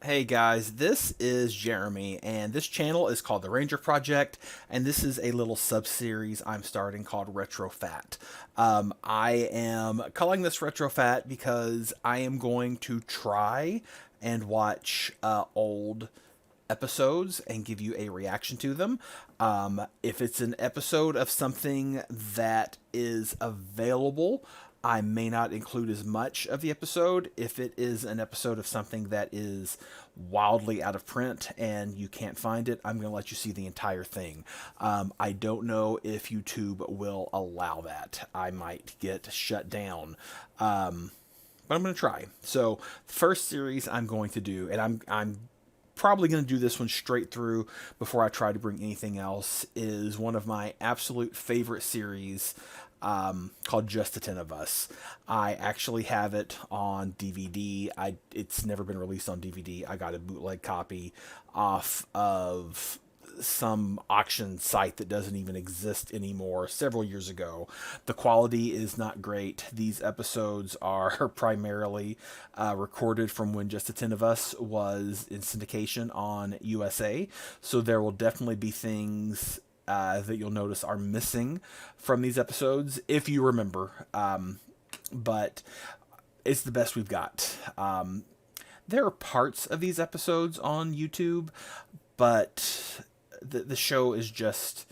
Hey guys, this is Jeremy, and this channel is called The Ranger Project, and this is a little sub-series I'm starting called Retro Fat. I am calling this Retro Fat because I am going to try and watch old episodes and give you a reaction to them. If it's an episode of something that is available, I may not include as much of the episode. If it is an episode of something that is wildly out of print and you can't find it, I'm going to let you see the entire thing. I don't know if YouTube will allow that. I might get shut down. But I'm going to try. So the first series I'm going to do, and I'm probably going to do this one straight through before I try to bring anything else, is one of my absolute favorite series, called Just the 10 of Us. I actually have it on DVD. It's never been released on DVD. I got a bootleg copy off of some auction site that doesn't even exist anymore several years ago. The quality is not great. These episodes are primarily recorded from when Just the 10 of Us was in syndication on USA, so there will definitely be things that you'll notice are missing from these episodes, if you remember. But it's the best we've got. There are parts of these episodes on YouTube, but the show is just...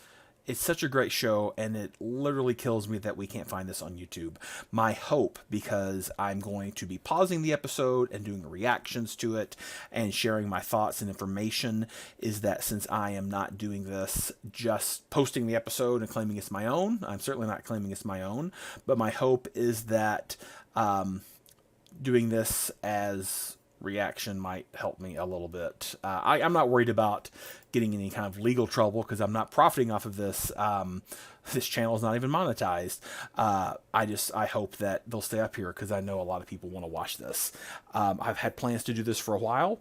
It's such a great show, and it literally kills me that we can't find this on YouTube. My hope, because I'm going to be pausing the episode and doing reactions to it and sharing my thoughts and information, is that since I am not doing this just posting the episode and claiming it's my own, I'm certainly not claiming it's my own, but my hope is that doing this as reaction might help me a little bit. I'm not worried about getting any kind of legal trouble because I'm not profiting off of this. This channel is not even monetized. I hope that they'll stay up here because I know a lot of people want to watch this. I've had plans to do this for a while,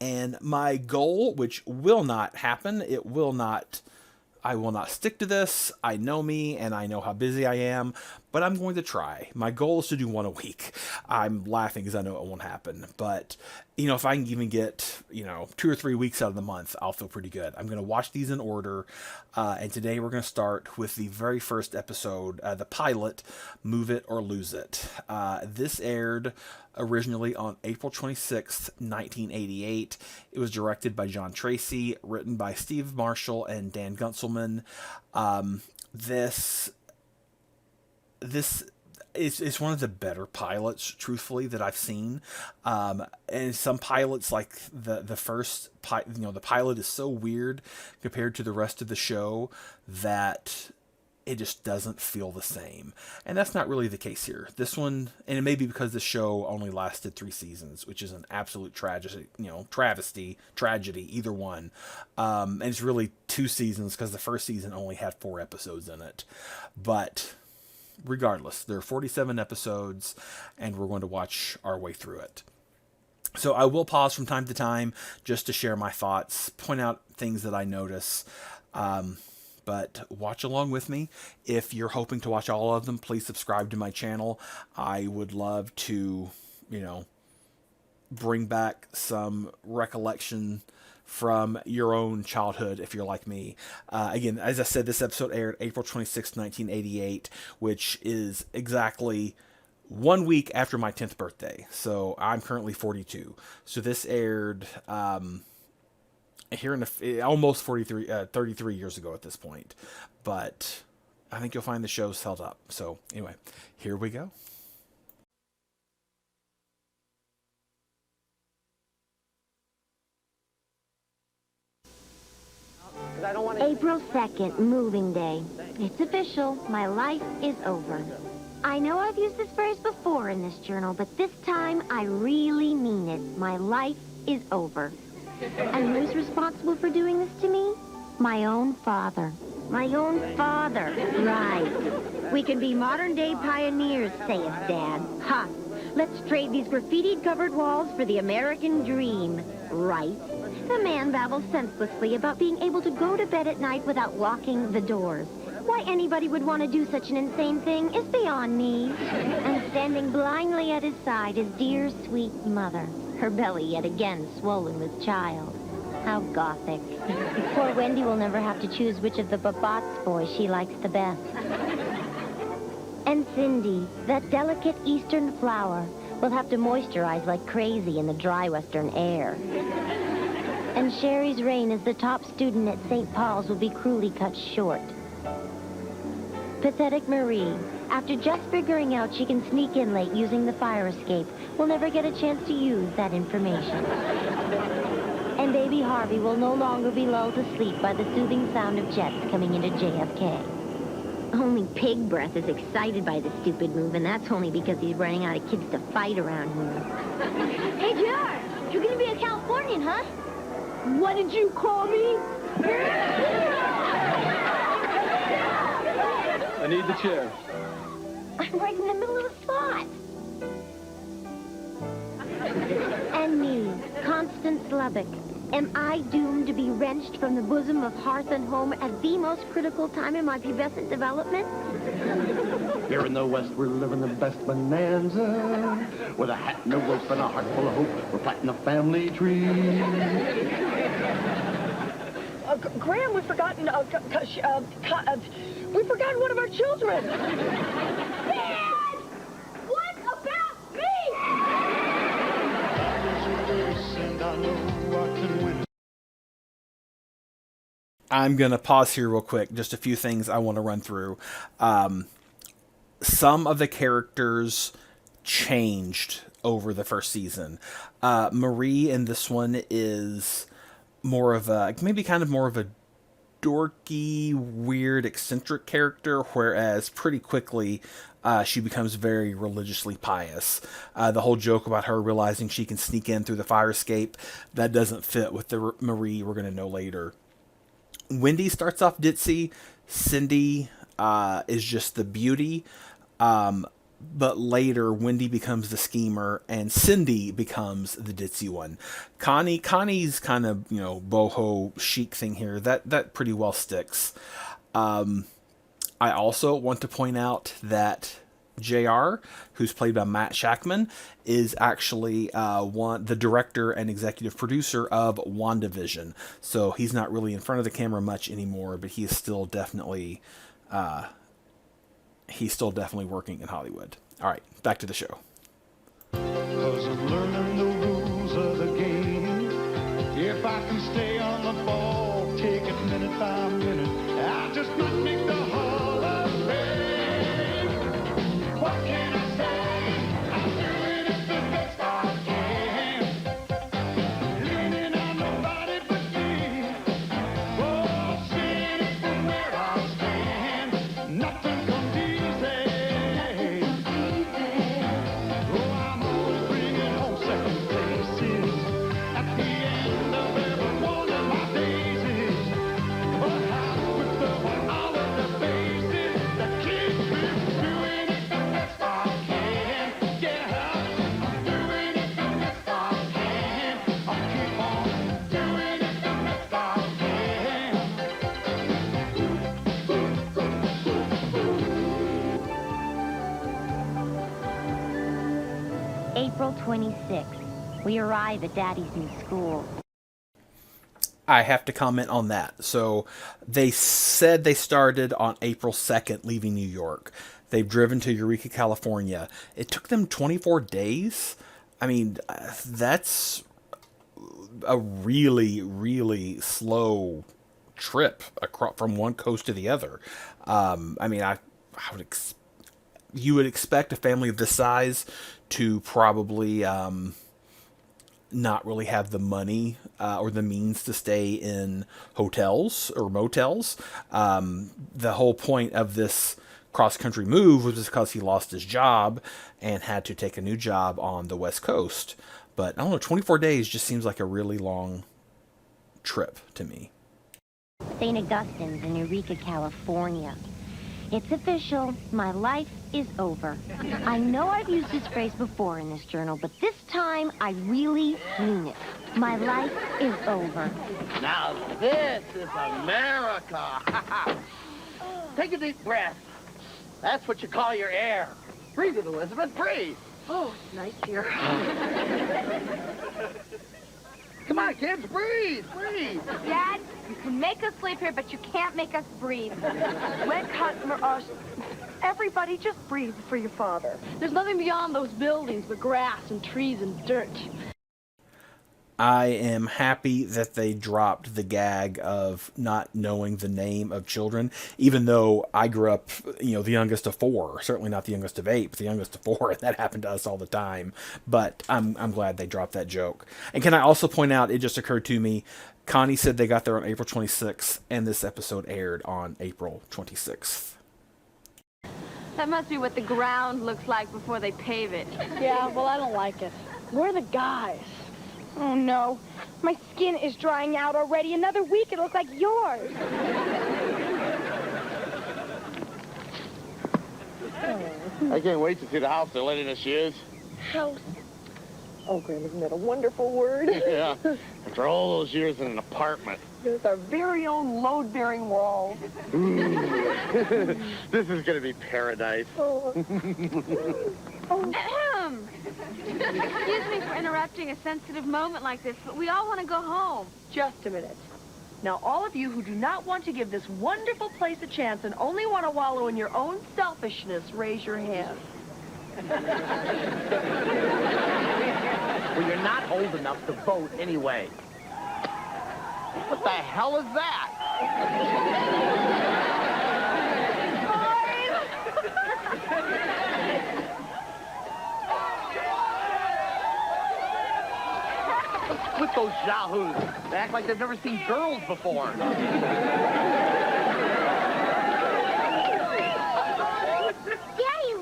and my goal, which will not happen, I will not stick to this. I know me, and I know how busy I am, but I'm going to try. My goal is to do one a week. I'm laughing because I know it won't happen, but if I can even get 2 or 3 weeks out of the month, I'll feel pretty good. I'm going to watch these in order, and today we're going to start with the very first episode, the pilot, Move It or Lose It. This aired originally on April 26th, 1988. It was directed by John Tracy, written by Steve Marshall and Dan Gunselman. This is one of the better pilots, truthfully, that I've seen. And some pilots, like the first, the pilot is so weird compared to the rest of the show that it just doesn't feel the same. And that's not really the case here. This one, and it may be because the show only lasted 3 seasons, which is an absolute tragedy, tragedy, either one. And it's really 2 seasons because the first season only had 4 episodes in it. But regardless, there are 47 episodes, and we're going to watch our way through it. So I will pause from time to time just to share my thoughts, point out things that I notice. But watch along with me. If you're hoping to watch all of them, please subscribe to my channel. I would love to, bring back some recollection from your own childhood if you're like me. Again, as I said, this episode aired April 26, 1988, which is exactly 1 week after my 10th birthday. So I'm currently 42. So this aired here in almost 33 years ago at this point. But I think you'll find the show's held up. So anyway, here we go. April 2nd, moving day. It's official. My life is over. I know I've used this phrase before in this journal, but this time I really mean it. My life is over. And who's responsible for doing this to me? My own father. My own father. Right. We can be modern-day pioneers, saith Dad. Ha! Let's trade these graffiti-covered walls for the American dream. Right. The man babbles senselessly about being able to go to bed at night without locking the doors. Why anybody would want to do such an insane thing is beyond me. And standing blindly at his side is dear, sweet mother. her belly yet again swollen with child. How gothic. Poor Wendy will never have to choose which of the Babat's boys she likes the best. And Cindy, that delicate eastern flower, will have to moisturize like crazy in the dry western air. And Sherry's reign as the top student at St. Paul's will be cruelly cut short. Pathetic Marie, after just figuring out she can sneak in late using the fire escape, will never get a chance to use that information. And baby Harvey will no longer be lulled to sleep by the soothing sound of jets coming into JFK. Only Pig Breath is excited by the stupid move, and that's only because he's running out of kids to fight around here. Hey, JR, you're gonna be a Californian, huh? What did you call me? I need the chair. I'm right in the middle of the spot. And me, Constance Lubbock. Am I doomed to be wrenched from the bosom of hearth and home at the most critical time in my pubescent development? Here in the West, we're living the best bonanza. With a hat and a rope and a heart full of hope, we're planting a family tree. Graham, we've forgotten one of our children. Dad! What about me? I'm going to pause here real quick. Just a few things I want to run through. Some of the characters changed over the first season. Marie in this one is more of a, maybe kind of more of a dorky, weird, eccentric character, whereas pretty quickly she becomes very religiously pious. The whole joke about her realizing she can sneak in through the fire escape, that doesn't fit with the Marie we're going to know later. Wendy starts off ditzy. Cindy is just the beauty. But later, Wendy becomes the schemer, and Cindy becomes the ditzy one. Connie's kind of, boho chic thing here. That pretty well sticks. I also want to point out that JR, who's played by Matt Shackman, is actually the director and executive producer of WandaVision. So he's not really in front of the camera much anymore, but he is still definitely working in Hollywood. All right, back to the show. 'Cause I'm learning the rules of the game. If I can stay on the ball, take it minute by minute, I just might make the Hall of Fame. What can I say? I'm doing it the best I can. Leaning on nobody but me. Oh, seeing it from where I stand. Nothing comes easy. Oh, I'm always bringing home second places at the end of every one of my daisies. But I'm with all of the bases that keep me doing it the best I can. Yeah, I'm doing it the best I can. I'll keep on doing it the best I can. April 26th. We arrive at Daddy's new school. I have to comment on that. So they said they started on April 2nd, leaving New York. They've driven to Eureka, California. It took them 24 days. I mean, that's a really, really slow trip across from one coast to the other. You would expect a family of this size to probably not really have the money or the means to stay in hotels or motels. The whole point of this cross-country move was because he lost his job and had to take a new job on the West Coast. But I don't know, 24 days just seems like a really long trip to me. St. Augustine's in Eureka, California. It's official. My life is over. I know I've used this phrase before in this journal, but this time I really mean it. My life is over. Now this is America. Take a deep breath. That's what you call your air. Breathe it, Elizabeth, breathe. Oh, nice here. Come on, kids, breathe, breathe. Dad, you can make us sleep here, but you can't make us breathe. Wet customer, everybody just breathe for your father. There's nothing beyond those buildings but grass and trees and dirt. I am happy that they dropped the gag of not knowing the name of children, even though I grew up, the youngest of 4, certainly not the youngest of 8, but the youngest of 4, and that happened to us all the time. But I'm glad they dropped that joke. And can I also point out, it just occurred to me, Connie said they got there on April 26th, and this episode aired on April 26th. That must be what the ground looks like before they pave it. Yeah, well, I don't like it. We're the guys. Oh, no. My skin is drying out already. Another week, it'll look like yours. I can't wait to see the house they're letting us use. House. Oh, Graham, isn't that a wonderful word? Yeah, after all those years in an apartment. With our very own load-bearing walls. This is going to be paradise. Excuse me for interrupting a sensitive moment like this, but we all want to go home. Just a minute. Now, all of you who do not want to give this wonderful place a chance and only want to wallow in your own selfishness, raise your hands. Well, you're not old enough to vote anyway. What the hell is that? With those yahoos. They act like they've never seen girls before. Daddy,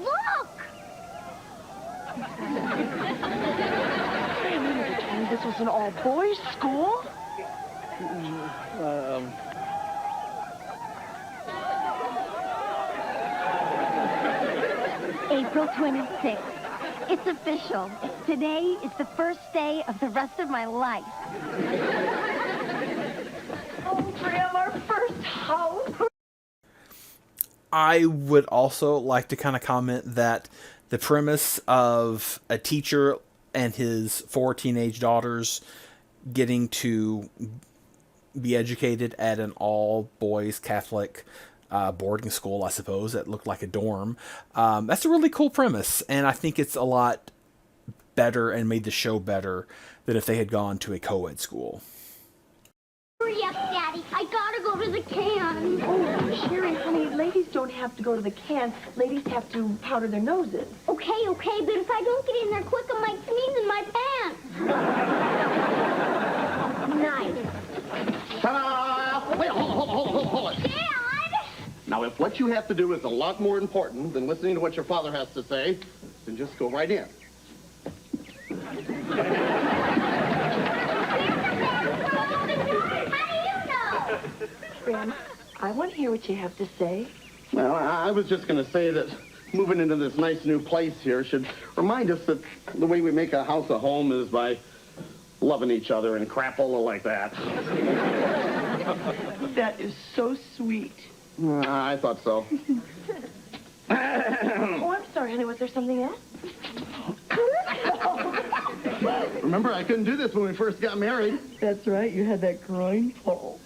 look! This was an all-boys school? April 26th. It's official. Today is the first day of the rest of my life. Oh, Graham, our first house. I would also like to kind of comment that the premise of a teacher and his 4 teenage daughters getting to be educated at an all-boys Catholic boarding school, I suppose, that looked like a dorm. That's a really cool premise, and I think it's a lot better and made the show better than if they had gone to a co-ed school. Hurry up, Daddy. I gotta go to the can. Oh, Sherry, honey, ladies don't have to go to the can. Ladies have to powder their noses. Okay, but if I don't get in there quick, I might sneeze in my pants. Nice. Ta-da! Wait, hold it. Dad! Now, if what you have to do is a lot more important than listening to what your father has to say, then just go right in. Graham, I want to hear what you have to say. Well, I was just going to say that moving into this nice new place here should remind us that the way we make a house a home is by loving each other and crapola like that. That is so sweet. I thought so. Oh, I'm sorry, honey. Was there something else? Remember, I couldn't do this when we first got married. That's right. You had that groin pull.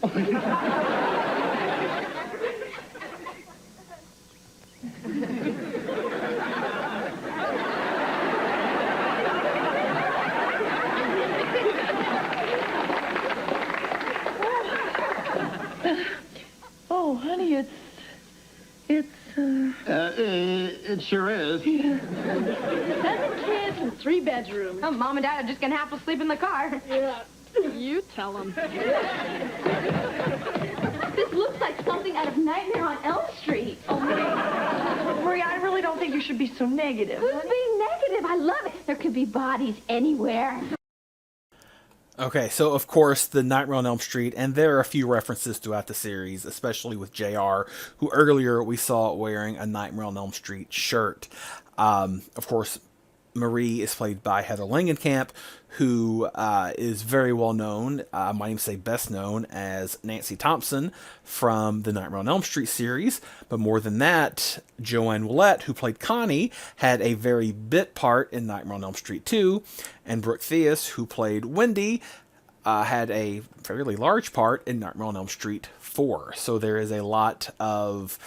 Oh, honey, It sure is. 7 kids and 3 bedrooms. Oh, Mom and Dad are just gonna have to sleep in the car. Yeah. You tell them. This looks like something out of Nightmare on Elm Street. Oh, Maria, I really don't think you should be so negative. Who's being negative? I love it. There could be bodies anywhere. Okay, so of course the Nightmare on Elm Street, and there are a few references throughout the series, especially with JR, who earlier we saw wearing a Nightmare on Elm Street shirt. Of course, Marie is played by Heather Langenkamp, who is very well known, I might even say best known, as Nancy Thompson from the Nightmare on Elm Street series. But more than that, Joanne Willette, who played Connie, had a very bit part in Nightmare on Elm Street 2. And Brooke Theus, who played Wendy, had a fairly large part in Nightmare on Elm Street 4. So there is a lot of...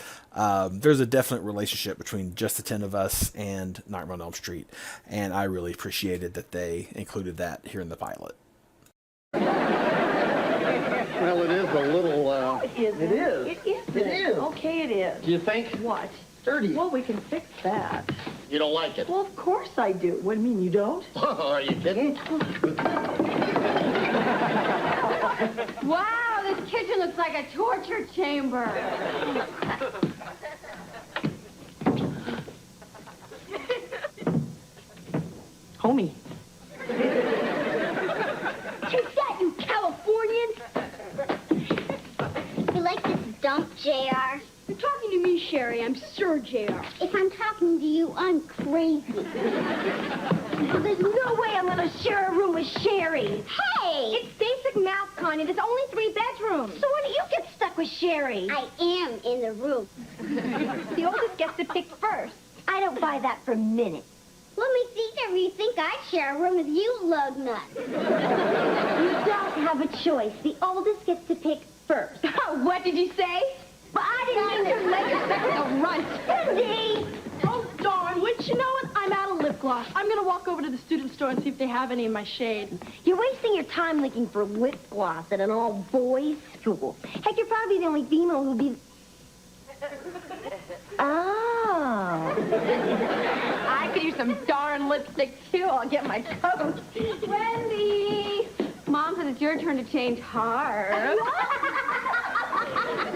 there's a definite relationship between Just the 10 of Us and Nightmare on Elm Street, and I really appreciated that they included that here in the pilot. Well, it is a little, It is. It is. It is. It is. Okay, it is. Do you think? What? Dirty. Well, we can fix that. You don't like it? Well, of course I do. What do you mean, you don't? Are you kidding? Wow, this kitchen looks like a torture chamber. Homie. Take that, you Californians! You like this dump, JR? You're talking to me, Sherry. I'm Sir JR. If I'm talking to you, I'm crazy. There's no way I'm gonna share a room with Sherry. Hey! It's basic math, Connie. There's only 3 bedrooms. So why don't you get stuck with Sherry? I am in the room. The oldest gets to pick first. I don't buy that for a minute. Let me see if you think I'd share a room with you, lug nut. You don't have a choice. The oldest gets to pick first. What did you say? But I didn't mean to Let your second runt. Cindy! Oh, darn. Wouldn't you know it? I'm out of lip gloss. I'm going to walk over to the student store and see if they have any in my shade. You're wasting your time looking for lip gloss at an all-boys school. Heck, you're probably the only female who'll be... Oh. I could use some darn lipstick, too. I'll get my coat. Wendy! Mom says it's your turn to change heart.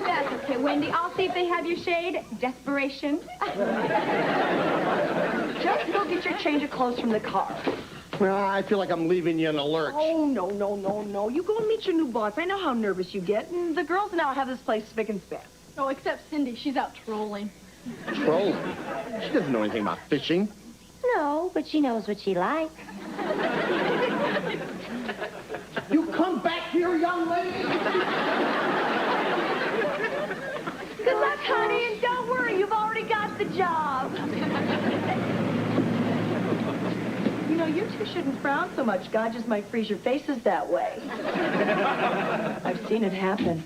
That's okay, Wendy. I'll see if they have your shade. Desperation. Just go get your change of clothes from the car. Well, I feel like I'm leaving you in a lurch. Oh, no, no, no, no. You go and meet your new boss. I know how nervous you get. And the girls now have this place spick and span. Oh, except Cindy. She's out trolling. Trolling. She doesn't know anything about fishing. No, but she knows what she likes. You come back here, young lady. Good luck, honey, and don't worry. You've already got the job. You know, you two shouldn't frown so much. God just might freeze your faces that way. I've seen it happen.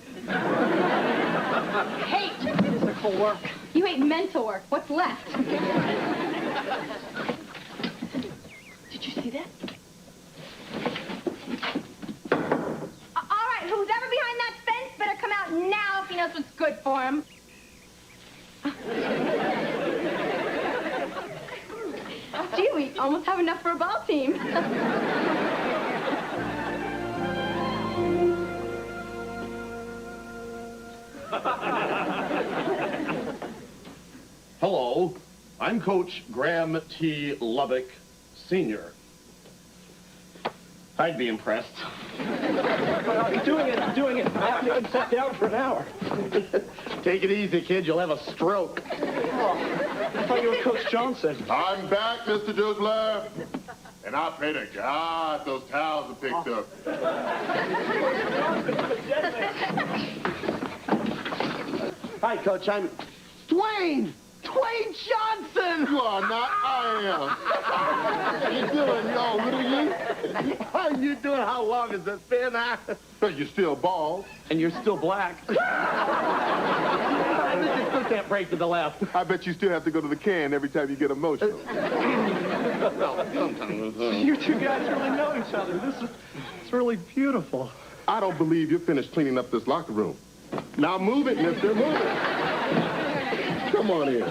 Hate physical work. You hate mental work. What's left? Did you see that? All right, who's ever behind that fence better come out now if he knows what's good for him. Gee, we almost have enough for a ball team. Hello, I'm Coach Graham T. Lubbock, Sr. I'd be impressed. Doing it. I haven't even sat down for an hour. Take it easy, kid. You'll have a stroke. I thought you were Coach Johnson. I'm back, Mr. Dugler. And I pray to God those towels are picked up. Hi, Coach. I'm Dwayne Johnson. You are not, I am. How you doing, y'all little you? How you doing? How long has it been? You're still bald. And you're still black. I still can't break to the left. I bet you still have to go to the can every time you get emotional. Well, sometimes. You two guys really know each other. It's really beautiful. I don't believe you're finished cleaning up this locker room. Now move it, mister, move it. Come on in.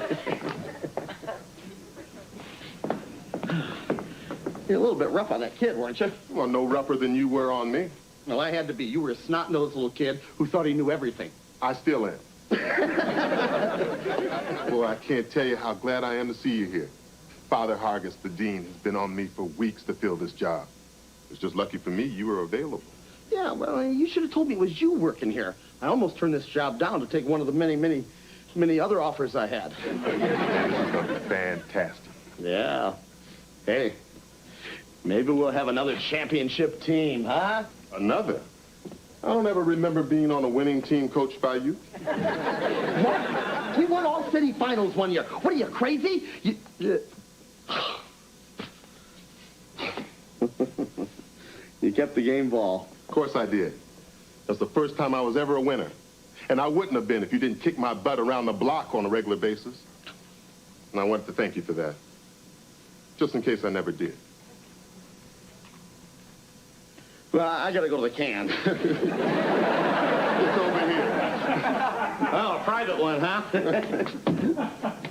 You're a little bit rough on that kid, weren't you? Well, no rougher than you were on me. Well, I had to be. You were a snot-nosed little kid who thought he knew everything. I still am. Boy, I can't tell you how glad I am to see you here. Father Hargis, the dean, has been on me for weeks to fill this job. It's just lucky for me you were available. Yeah, well, you should have told me it was you working here. I almost turned this job down to take one of the many other offers I had. Man, this is gonna be fantastic. Yeah. Hey, maybe we'll have another championship team, huh? Another? I don't ever remember being on a winning team coached by you. What? We won all city finals one year. What are you, crazy? You kept the game ball. Of course I did. That's the first time I was ever a winner. And I wouldn't have been if you didn't kick my butt around the block on a regular basis. And I wanted to thank you for that. Just in case I never did. Well, I gotta go to the can. It's over here. Oh, a private one, huh?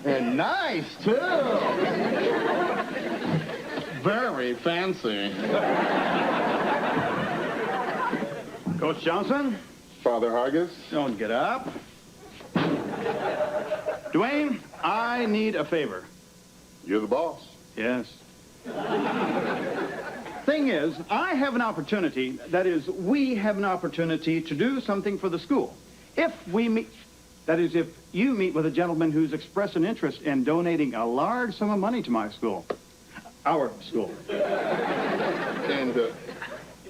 And nice, too. Very fancy. Coach Johnson, Father Hargis? don't get up. Dwayne, I need a favor. You're the boss. Yes. Thing is, I have an opportunity, that is, we have an opportunity to do something for the school. If we meet, that is, if you meet with a gentleman who's expressed an interest in donating a large sum of money to my school. Our school. And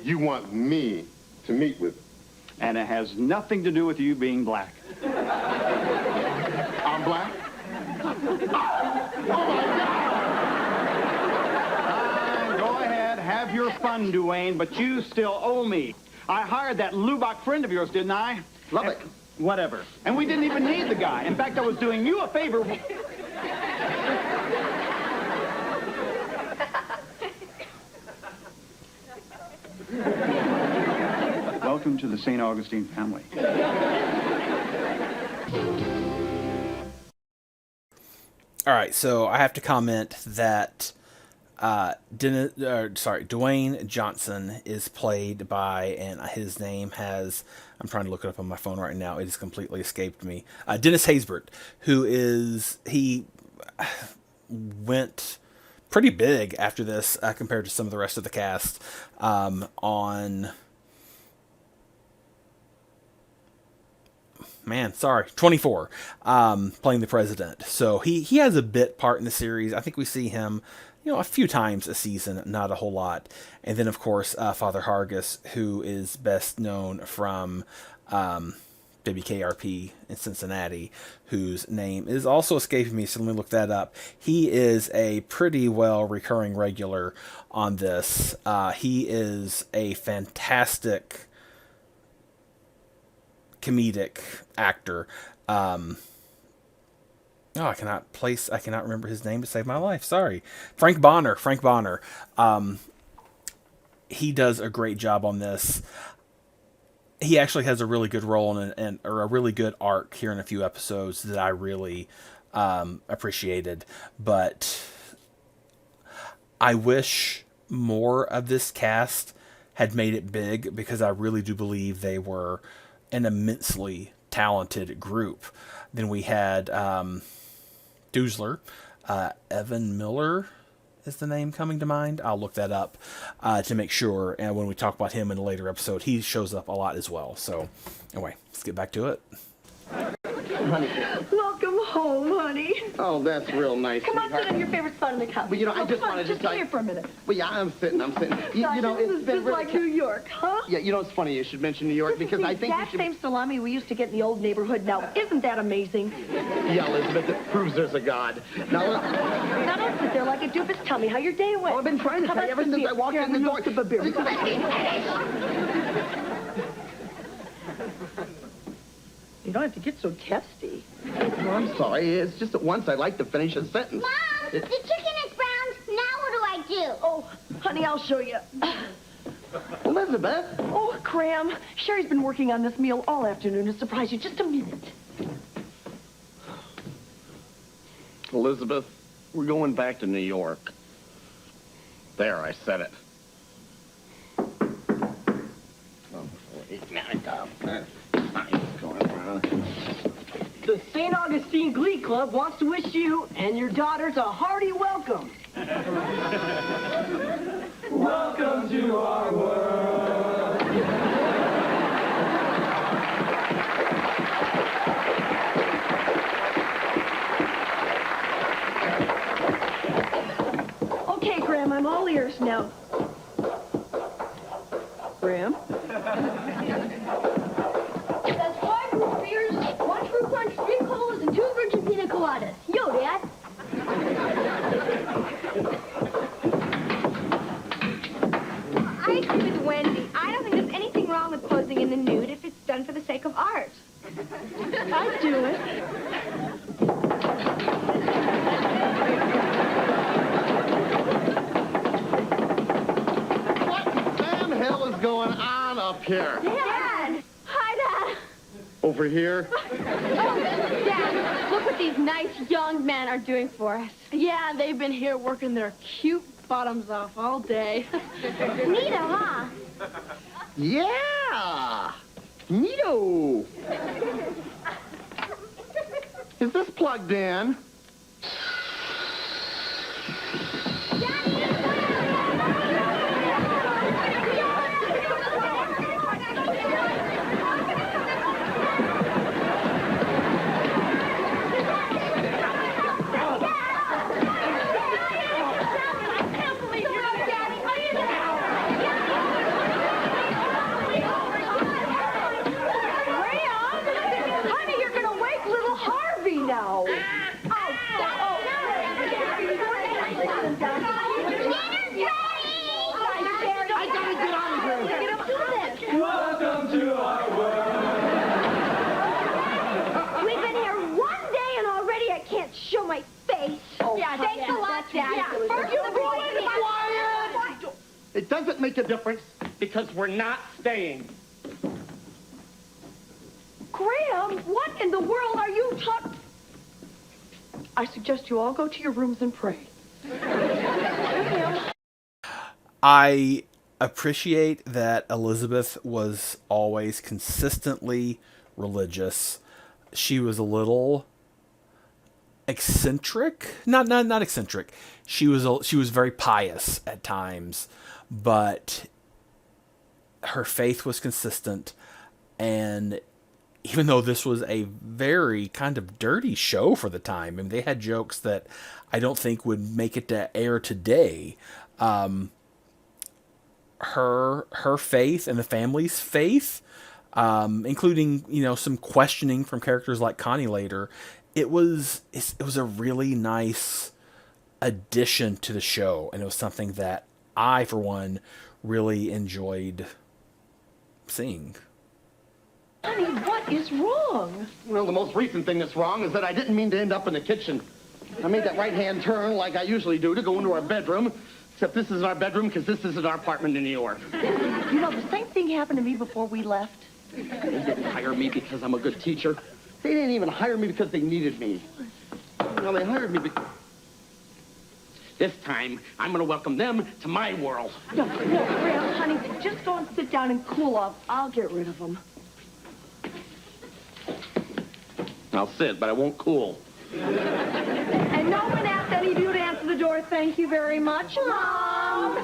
you want me to meet with him? And it has nothing to do with you being black. I'm black? Go ahead, have your fun, Dwayne, but you still owe me. I hired that Lubbock friend of yours, didn't I? Lubbock. Whatever. And we didn't even need the guy. In fact, I was doing you a favor. Welcome to the St. Augustine family. All right, so I have to comment that Dwayne Johnson is played by, and his name has, I'm trying to look it up on my phone right now, it has completely escaped me, Dennis Haysbert, who he went pretty big after this compared to some of the rest of the cast on... 24, playing the president. So he has a bit part in the series. I think we see him, a few times a season, not a whole lot. And then, of course, Father Hargis, who is best known from WKRP in Cincinnati, whose name is also escaping me, so let me look that up. He is a pretty well recurring regular on this. He is a fantastic comedic actor. I cannot remember his name to save my life. Sorry. Frank Bonner. He does a great job on this. He actually has a really good role or a really good arc here in a few episodes that I really appreciated. But I wish more of this cast had made it big, because I really do believe they were an immensely talented group. Then we had Doosler, Evan Miller is the name coming to mind. I'll look that up to make sure, and when we talk about him in a later episode, he shows up a lot as well. So anyway, let's get back to it. Honey. Welcome home, honey. Oh, that's real nice. Come on, sweetheart. sit on your favorite spot on the couch. Well, I just wanted to just tell sit you. here for a minute. Well, yeah, I'm sitting. Gosh, It's this been is really... like New York, huh? Yeah, it's funny you should mention New York, because I think you that should... same salami we used to get in the old neighborhood now. Isn't that amazing? Yeah, Elizabeth, it proves there's a God. Now, Now don't sit there like a doofus. Tell me how your day went. I've been trying to How tell you about ever some since I beer? walked Here, in the I'm door. gonna sip a beer. You don't have to get so testy. Oh, I'm sorry. It's just that once I like to finish a sentence. Mom, the chicken is browned. Now what do I do? Oh, honey, I'll show you. Elizabeth. Oh, Cram. Sherry's been working on this meal all afternoon to surprise you. Just a minute. Elizabeth, we're going back to New York. There, I said it. Oh, wait, now I got going around. The St. Augustine Glee Club wants to wish you and your daughters a hearty welcome. Welcome to our world. Okay, Cram. I'd do it. What the hell is going on up here? Dad! Hi, Dad! Over here? Dad, look what these nice young men are doing for us. Yeah, they've been here working their cute bottoms off all day. Neato, huh? Yeah! Neato! Is this plugged in? Honey, you're gonna wake little Harvey now. I gotta get out of here. Welcome to our world. We've been here one day and already I can't show my face. Yeah, thanks a lot, Dad. First You boys, quiet! It doesn't make a difference because we're not staying. Graham, what in the world are you talking? I suggest you all go to your rooms and pray. I appreciate that Elizabeth was always consistently religious. She was a little eccentric, not eccentric. She was very pious at times, but her faith was consistent. And even though this was a very kind of dirty show for the time, I mean, they had jokes that I don't think would make it to air today. Her faith and the family's faith, including, you know, some questioning from characters like Connie later, it was a really nice addition to the show, and it was something that I, for one, really enjoyed seeing. Honey, what is wrong? Well, the most recent thing that's wrong is that I didn't mean to end up in the kitchen. I made that right-hand turn like I usually do to go into our bedroom, except this is our bedroom because this isn't our apartment in New York. You know, the same thing happened to me before we left. They didn't hire me because I'm a good teacher. They didn't even hire me because they needed me. No, they hired me because... This time, I'm going to welcome them to my world. No, Graham, honey, just go and sit down and cool off. I'll get rid of them. I'll sit, but I won't cool. And no one asked any of you to answer the door. Thank you very much. Mom!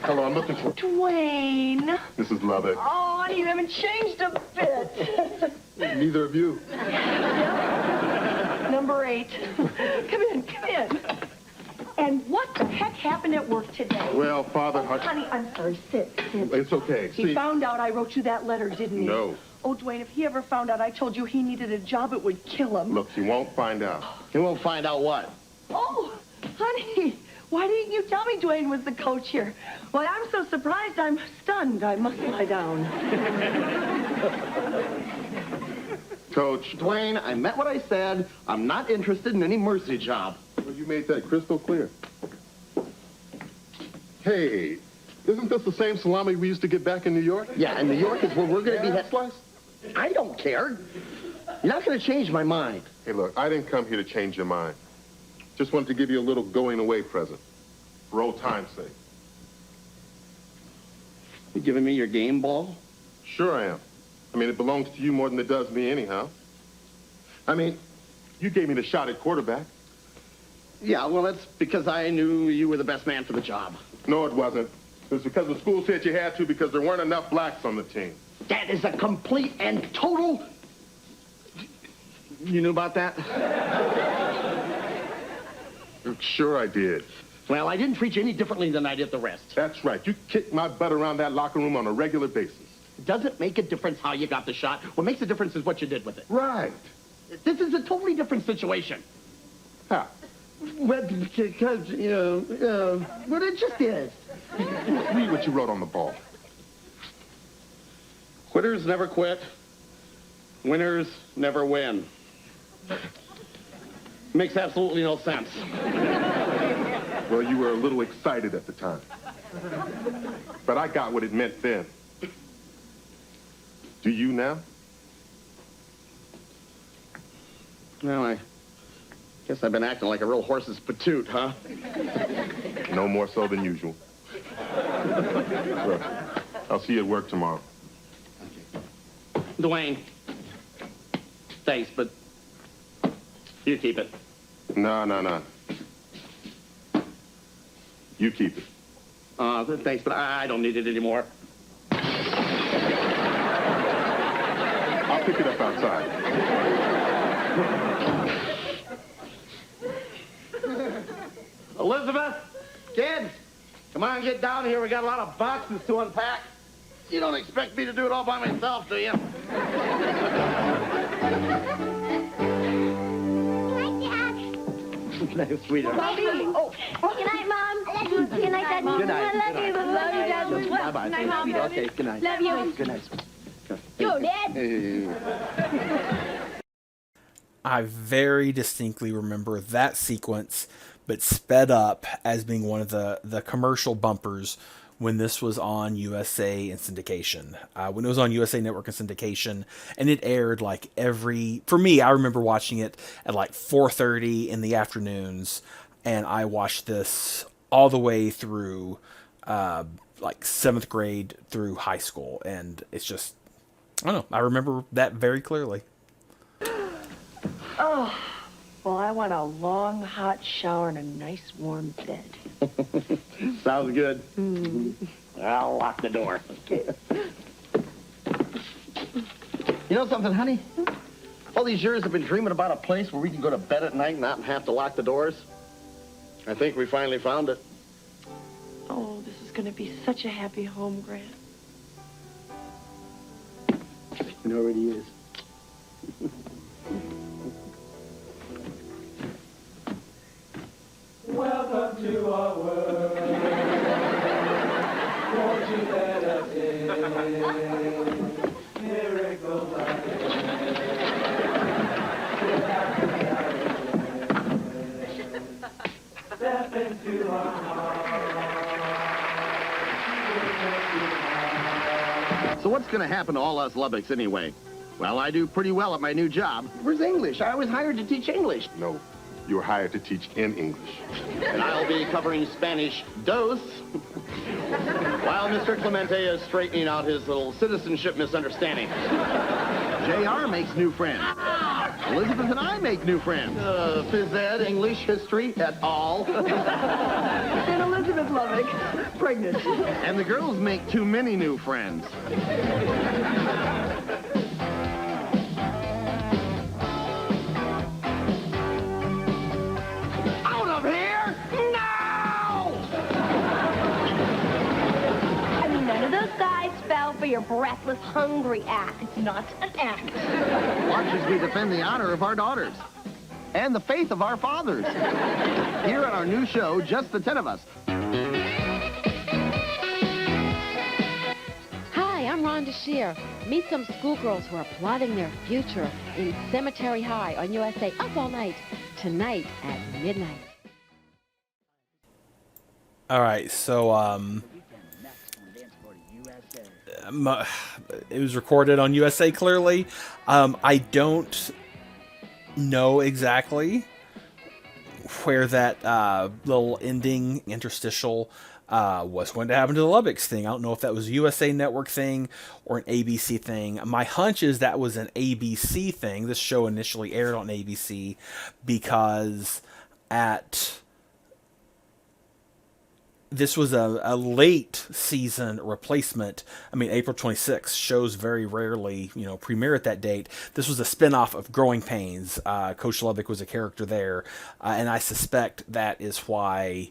Hello, I'm looking for Dwayne. Mrs. Lovett. Oh, honey, you haven't changed a bit. Neither of you. Number 8. Come in. And what the heck happened at work today? Well, Father... Honey, I'm sorry. Sit. It's okay. He found out I wrote you that letter, didn't he? No. Oh, Dwayne, if he ever found out I told you he needed a job, it would kill him. Look, you won't find out. You won't find out what? Oh, honey, why didn't you tell me Dwayne was the coach here? Why, I'm so surprised I'm stunned. I must lie down. Coach. Dwayne, I meant what I said. I'm not interested in any mercy job. Well, you made that crystal clear. Hey, isn't this the same salami we used to get back in New York? Yeah, and New York is where we're going to be head. Slice? I don't care. You're not going to change my mind. Hey, look, I didn't come here to change your mind. Just wanted to give you a little going-away present. For old time's sake. You giving me your game ball? Sure I am. I mean, it belongs to you more than it does me anyhow. I mean, you gave me the shot at quarterback. Yeah, well, that's because I knew you were the best man for the job. No, it wasn't. It was because the school said you had to because there weren't enough blacks on the team. That is a complete and total... You knew about that? Sure I did. Well, I didn't treat you any differently than I did the rest. That's right. You kicked my butt around that locker room on a regular basis. It doesn't make a difference how you got the shot. What makes a difference is what you did with it. Right. This is a totally different situation. How? Well, because, well, it just is. Read what you wrote on the ball. Quitters never quit. Winners never win. Makes absolutely no sense. Well, you were a little excited at the time. But I got what it meant then. Do you now? Well, I guess I've been acting like a real horse's patoot, huh? No more so than usual. Look, I'll see you at work tomorrow. Dwayne. Thanks, but you keep it. No. You keep it. Thanks, but I don't need it anymore. I'll pick it up outside. Elizabeth, kids, come on, get down here. We got a lot of boxes to unpack. You don't expect me to do it all by myself, do you? Nice, sweetheart. Oh. Good night, Mom. Good night, Dad. Good night. I love you. Love you, Dad. Bye-bye. Good night, Mom. Okay, good night. Love you. Good night. Yo, Dad. I very distinctly remember that sequence, but sped up as being one of the commercial bumpers when this was on USA and syndication. When it was on USA Network and syndication, and it aired like for me, I remember watching it at like 4:30 in the afternoons, and I watched this all the way through like 7th grade through high school, and it's just, I don't know, I remember that very clearly. Oh, well, I want a long, hot shower and a nice, warm bed. Sounds good. I'll lock the door. Okay. You know something, honey? All these years I've been dreaming about a place where we can go to bed at night and not have to lock the doors. I think we finally found it. Oh, this is going to be such a happy home, Grant. It already is. Welcome to our world. Won't you let us in? Miracles are step into our heart. So what's going to happen to all us Lubbocks anyway? Well, I do pretty well at my new job. Where's English? I was hired to teach English. No, you were hired to teach in English. And I'll be covering Spanish dos while Mr. Clemente is straightening out his little citizenship misunderstanding. JR makes new friends. Elizabeth and I make new friends. Phys ed, English, history, et al. And Elizabeth Lubbock, pregnant. And the girls make too many new friends. Out of here! Now! I mean, none of those guys fell for your breathless, hungry act. It's not an act. Watch as we defend the honor of our daughters and the faith of our fathers. Here on our new show, Just the 10 of Us. Hi, I'm Rhonda Shear. Meet some schoolgirls who are plotting their future in Cemetery High on USA Up All Night, tonight at midnight. All right, so it was recorded on USA clearly. I don't know exactly where that little ending interstitial was going to happen to the Lubbocks thing. I don't know if that was a USA Network thing or an ABC thing. My hunch is that was an ABC thing. This show initially aired on ABC because this was a late season replacement. I mean, April 26th shows very rarely, premiere at that date. This was a spinoff of Growing Pains. Coach Lubbock was a character there, and I suspect that is why.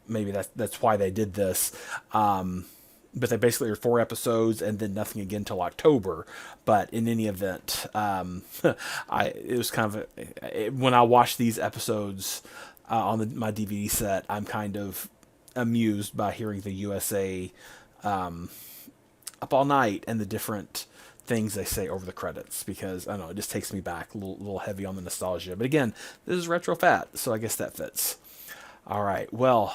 Maybe that's why they did this. But they basically are 4 episodes and then nothing again till October. But in any event, it was kind of when I watched these episodes on my DVD set, I'm kind of amused by hearing the USA Up All Night and the different things they say over the credits, because I don't know, it just takes me back, a little heavy on the nostalgia. But again, this is Retro Fat, so I guess that fits. All right, well,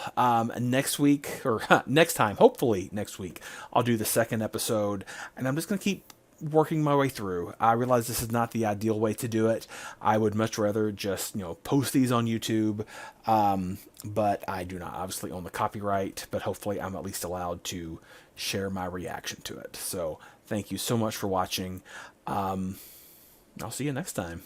next week, or next time, hopefully next week, I'll do the second episode, and I'm just going to keep working my way through. I realize this is not the ideal way to do it. I would much rather just, post these on YouTube, but I do not obviously own the copyright, but hopefully I'm at least allowed to share my reaction to it. So thank you so much for watching. I'll see you next time.